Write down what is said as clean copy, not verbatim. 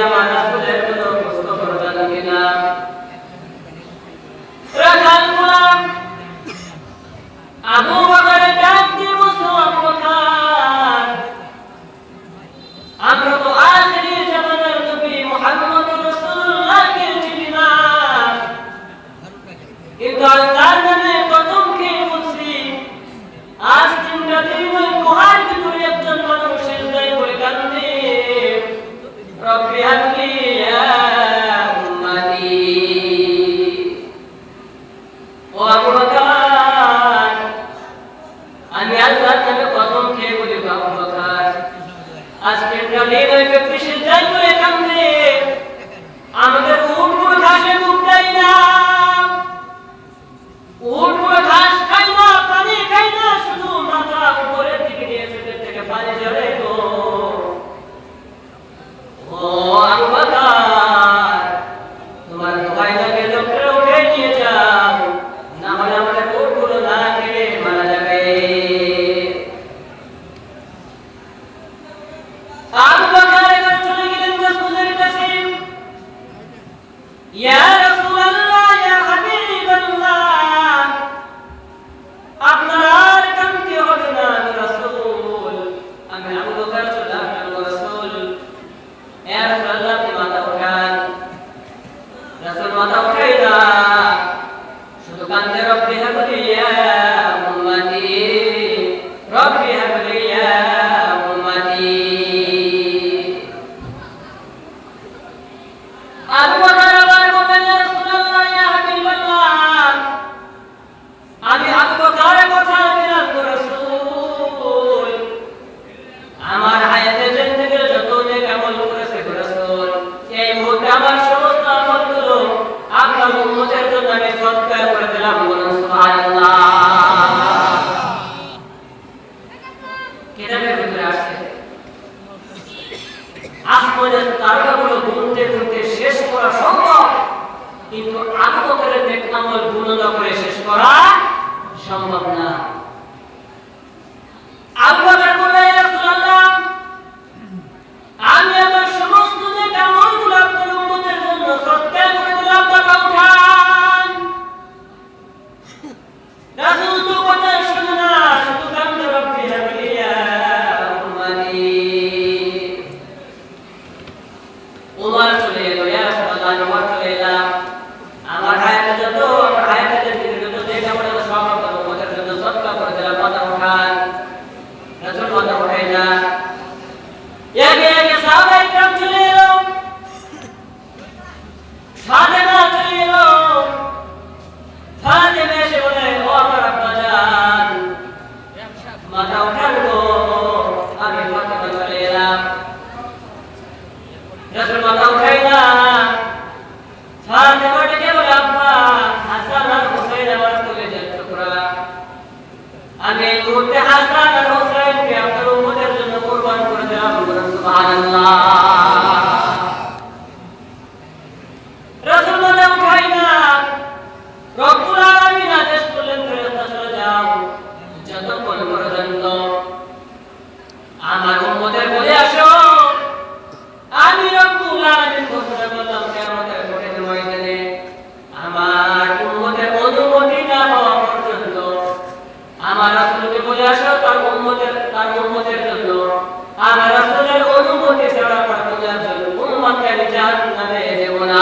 আমার রাসূলের কোনো কষ্ট করবেন কিনা রাখাল গোলাম আবু বকর ডাক দিয়ে বলল আবু বকর আমরা তো আখিরি জামানার নবী মুহাম্মদ রাসূলুল্লাহকে চিনি না কিন্তু আল্লাহর নামে কসম খেয়ে বলছি আজ তিনটা দিন ওই গুহার ভিতরে একজন মানুষ সিজদায় পড়ে কাঁদে রব্বি হাবলি ইয়া উম্মতি ও আবু বকর আমি আল্লাহর নামে কসম খেয়ে বলি আবু বকর আজকে তিনটা দিন ওই ব্যক্তি সিজদায় পড়ে কাঁদে আমাদের উটগুলো ঘাসে মুখ দেয় না উটগুলো ঘাস খায় না পানি খায় না শুধু মাথা উপরের দিকে দিয়ে চোখের থেকে পানি ঝরে গো ও আবু বকর তোমার দোকান থেকে লোকটা উঠে নিয়ে যাও না হলে আমাদের উটগুলো না খেয়ে মারা যাবে আবু বকর এবার চলে গেলেন রাসূলের কাছে ইয়া রাসূলুল্লাহ ইয়া হাবিবাল্লাহ আপনার আর কামতে হবে না আমি রাসূল আমি আবু বকর চললাম আমি রাসূল ইয়া রাসূলুল্লাহ আপনি মাথা উঠান রাসূল মাথা উঠাই না শুধু কান্দে রব্বি হাবলি ইয়া উম্মতি রব্বি হাবলি ইয়া উম্মতি আবু বকর আবার বলেন ইয়া রাসূলুল্লাহ ইয়া হাবিবাল্লাহ আমি আবু বকরের কথা দিলাম গো রাসূল আমার হায়াতে জিন্দেগির যত নেক আমল করেছে গো রাসূল এই মুহূর্তে আমার সমস্ত আমলগুলো আপনার উম্মতের জন্য আমি সদকা করে দিলাম বলুন সুবহানাল্লাহ কিতাবের ভিতরে আছে আসমানের তারকাগুলো গুনতে গুনতে শেষ করা সম্ভব কিন্তু আবু বকরের নেক আমল গণনা করে শেষ করা সম্ভব না আবু বকর বললেন ইয়া রাসূলুল্লাহ আমি আমার সমস্ত নেক আমলগুলো আপনার উম্মতের জন্য সদকা করে দিলাম বাবা উঠান রাসূল তো কথা শুনে না শুধু কান্দে রব্বি হাবলি ইয়া উম্মতি ওমর চলে এলো ইয়া রাসূলুল্লাহ ওমর চলে এলাম আমার হায়াতে যত আমার হায়াতে যত নেক আমল সব আপনার উম্মতের জন্য সদকা করে দিলাম মাথা উঠান রাসূল মাথা উঠাই না একে সাহাবায়ে کرام চলে এলো ফাতেমা চলে এলো ফাতেমা এসে বলে ও আমার আব্বা জান মাথা উঠান গো আমি ফাতেমা চলে এলাম রাসূল মাথা উঠাই না ফাতেমা ডেকে বলে আব্বা হাসান আর হুসাইন আমার কলিজার টুকরা আমি এই মুহূর্তে হাসান আর হুসাইনকে আপনার উম্মতের জন্য কুরবান করে দিলাম বলুন সুবহানাল্লাহ রাসূল মাথা উঠাই না রব্বুল আলামিন আদেশ করলেন ফেরেশতা চলে যাও যতক্ষণ পর্যন্ত আমার উম্মতের বলে আসো আমি রব্বুল আলামিন ঘোষণা করলাম কিয়ামতের কঠিন ময়দানে আমার উম্মতের অনুমতি না হওয়া পর্যন্ত আমার রাসূলকে বলে আসো তার উম্মতের জন্য আমার রাসূলের অনুমতি ছাড়া আমার দুনিয়ার জন্য উম্মতকে আমি জাহান্নামে দেব না